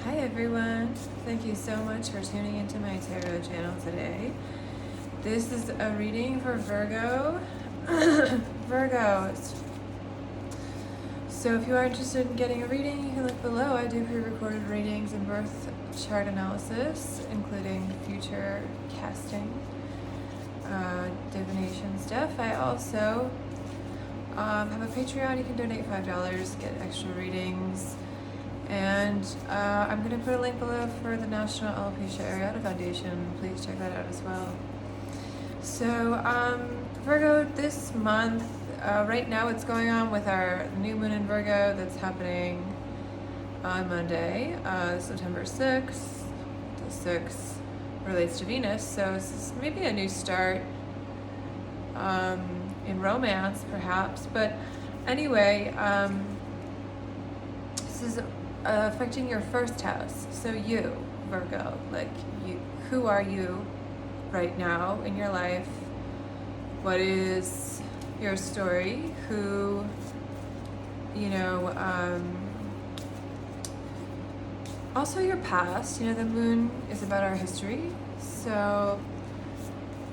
Hi everyone, thank you so much for tuning into my tarot channel today. This is a reading for Virgo. Virgo. So if you are interested in getting a reading, you can look below. I do pre-recorded readings and birth chart analysis, including future casting, divination stuff. I also have a Patreon. You can donate $5, get extra readings. And I'm going to put a link below for the National Alopecia Areata Foundation. Please check that out as well. So Virgo, this month, right now what's going on with our new moon in Virgo that's happening on Monday, September 6th. The 6th relates to Venus, so this is maybe a new start in romance perhaps. But anyway, this is affecting your first house. So you, Virgo, like you, who are you right now in your life? What is your story? Who, also your past. The moon is about our history. So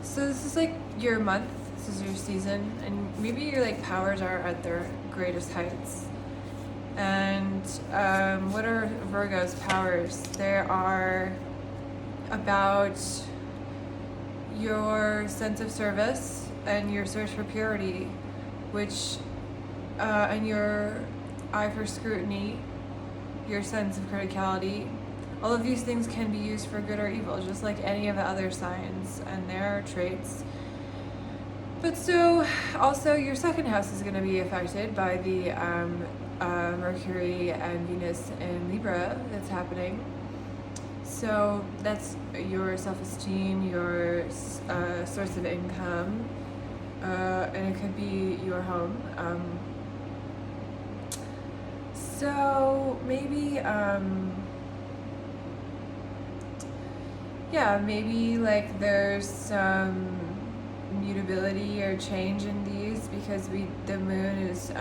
this is like your month, this is your season, and maybe your powers are at their greatest heights. And what are Virgo's powers? They are about your sense of service and your search for purity, which and your eye for scrutiny, your sense of criticality. All of these things can be used for good or evil, just like any of the other signs and their traits. But so also your second house is going to be affected by the Mercury and Venus in Libra that's happening. So that's your self-esteem, your source of income, and it could be your home. So maybe, maybe there's some mutability or change in these because the moon is,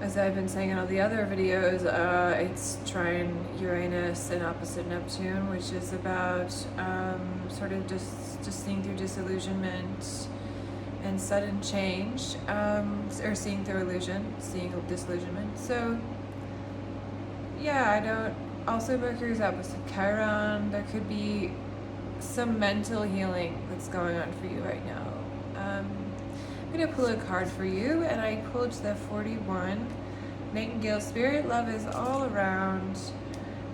as I've been saying in all the other videos, it's trine Uranus and opposite Neptune, which is about sort of just seeing through disillusionment and sudden change, or seeing through illusion, seeing disillusionment. So also Mercury's opposite Chiron. There could be some mental healing that's going on for you right now. I'm going to pull a card for you, and I pulled the 41. Nightingale Spirit, love is all around.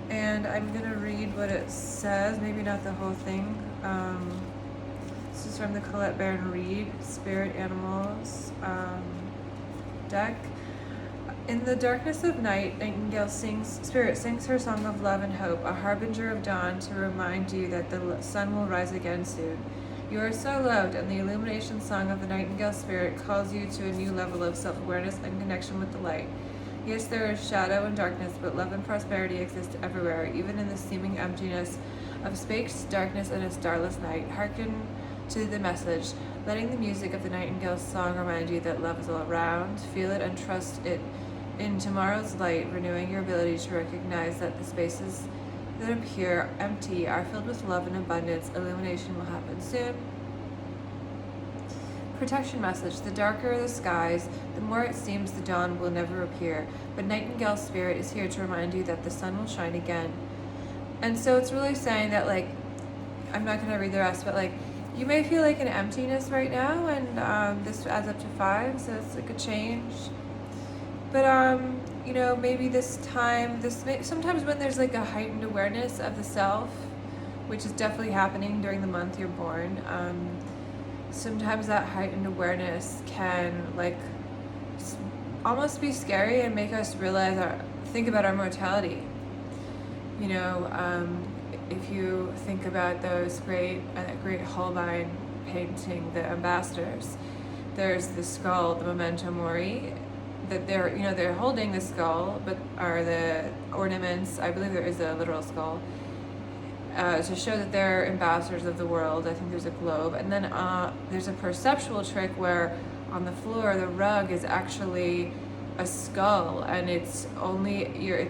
And I'm going to read what it says, maybe not the whole thing. This is from the Colette Baron Reed Spirit Animals deck. In the darkness of night, Nightingale Spirit sings her song of love and hope, a harbinger of dawn to remind you that the sun will rise again soon. You are so loved, and the illumination song of the Nightingale Spirit calls you to a new level of self-awareness and connection with the light. Yes, there is shadow and darkness, but love and prosperity exist everywhere, even in the seeming emptiness of space, darkness, and a starless night. Hearken to the message, letting the music of the Nightingale's song remind you that love is all around. Feel it and trust it in tomorrow's light, renewing your ability to recognize that the spaces that appear empty are filled with love and abundance. Illumination will happen soon. Protection message. The darker the skies, the more it seems the dawn will never appear. But Nightingale Spirit is here to remind you that the sun will shine again. And so it's really saying that, I'm not going to read the rest, but you may feel an emptiness right now, and this adds up to 5, so it's a change. But maybe this time, sometimes when there's a heightened awareness of the self, which is definitely happening during the month you're born, sometimes that heightened awareness can almost be scary and make us think about our mortality. If you think about those great Holbein painting, The Ambassadors, there's the skull, the memento mori, that they're holding the skull, but are the ornaments, I believe there is a literal skull, to show that they're ambassadors of the world. I think there's a globe, and then there's a perceptual trick where on the floor the rug is actually a skull, and it's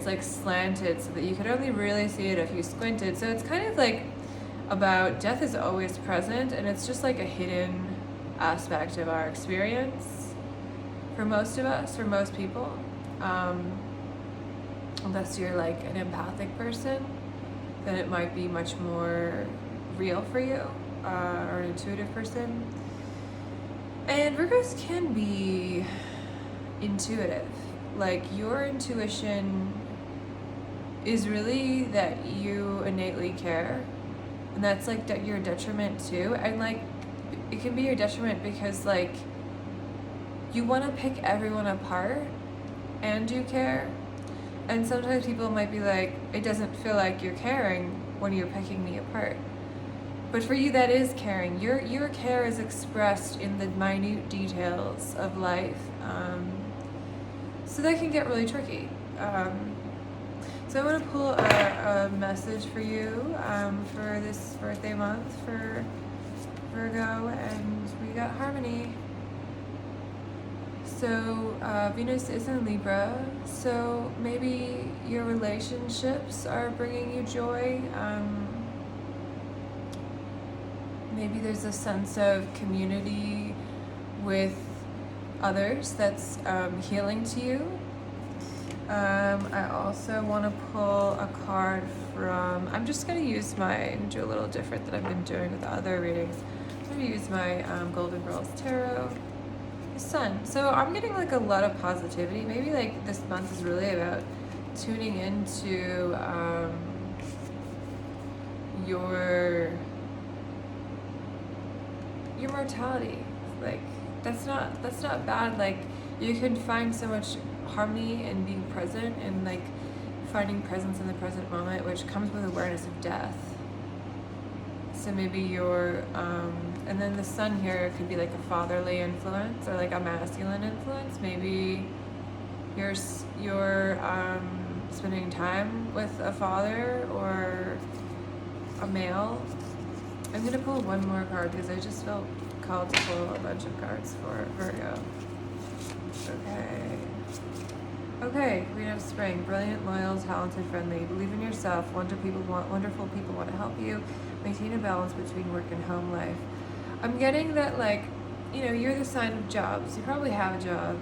like slanted so that you could only really see it if you squinted. So it's kind of like about death is always present, and it's just like a hidden aspect of our experience for most of us, for most people. Unless you're like an empathic person, then it might be much more real for you, or an intuitive person. And Virgos can be intuitive. Like, your intuition is really that you innately care, and that's like your detriment too. And like, it can be your detriment because like you want to pick everyone apart and you care, and sometimes people might be like, it doesn't feel like you're caring when you're picking me apart. But for you, that is caring. Your care is expressed in the minute details of life. So that can get really tricky. So I'm going to pull a message for you for this birthday month for Virgo, and we got harmony. So Venus is in Libra, so maybe your relationships are bringing you joy. Maybe there's a sense of community with others that's healing to you. I also want to pull a card from, I'm just going to use do a little different than I've been doing with the other readings. I'm going to use my Golden Girls Tarot. Sun. So I'm getting like a lot of positivity. Maybe like this month is really about tuning into your mortality. Like, that's not bad. Like, you can find so much harmony in being present and like finding presence in the present moment, which comes with awareness of death. So maybe you're and then the sun here could be like a fatherly influence or like a masculine influence. Maybe you're spending time with a father or a male. I'm gonna pull one more card because I just felt called to pull a bunch of cards for Virgo. Okay, Queen of Spring. Brilliant, loyal, talented, friendly. Believe in yourself. Wonderful people want to help you. Maintain a balance between work and home life. I'm getting that, like, you're the sign of jobs. You probably have a job.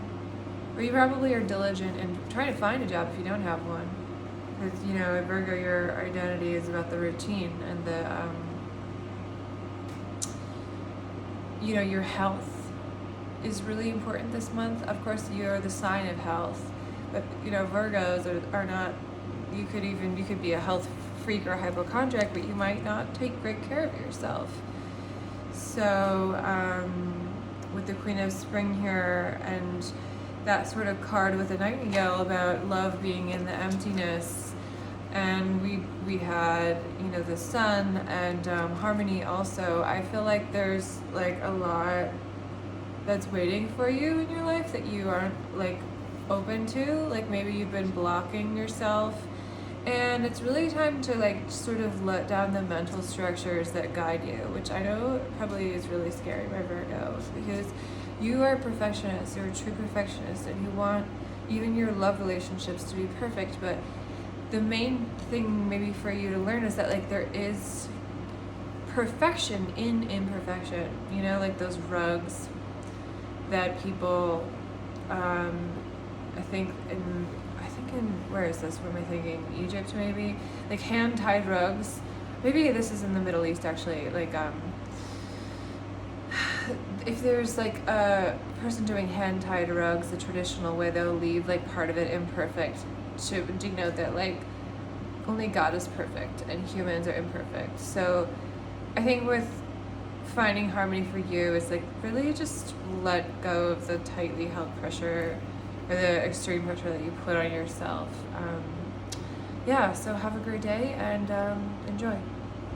Or you probably are diligent in trying to find a job if you don't have one. Because, at Virgo, your identity is about the routine and the, your health is really important this month. Of course, you're the sign of health. But, Virgos are not, you could be a health freak or hypochondriac, but you might not take great care of yourself. So, with the Queen of Spring here and that sort of card with the nightingale about love being in the emptiness, and we had, the sun and harmony also, I feel like there's like a lot that's waiting for you in your life that you aren't like open to. Like, maybe you've been blocking yourself, and it's really time to like sort of let down the mental structures that guide you, which I know probably is really scary by Virgo, because you are a perfectionist. You're a true perfectionist, and you want even your love relationships to be perfect. But the main thing maybe for you to learn is that like there is perfection in imperfection. Like those rugs that people I think in where is this? What am I thinking? Egypt, maybe? Like hand-tied rugs. Maybe this is in the Middle East, actually. Like, if there's like a person doing hand-tied rugs the traditional way, they'll leave like part of it imperfect to denote that like only God is perfect and humans are imperfect. So I think with finding harmony for you is like really just let go of the tightly held pressure or the extreme pressure that you put on yourself. So have a great day and enjoy.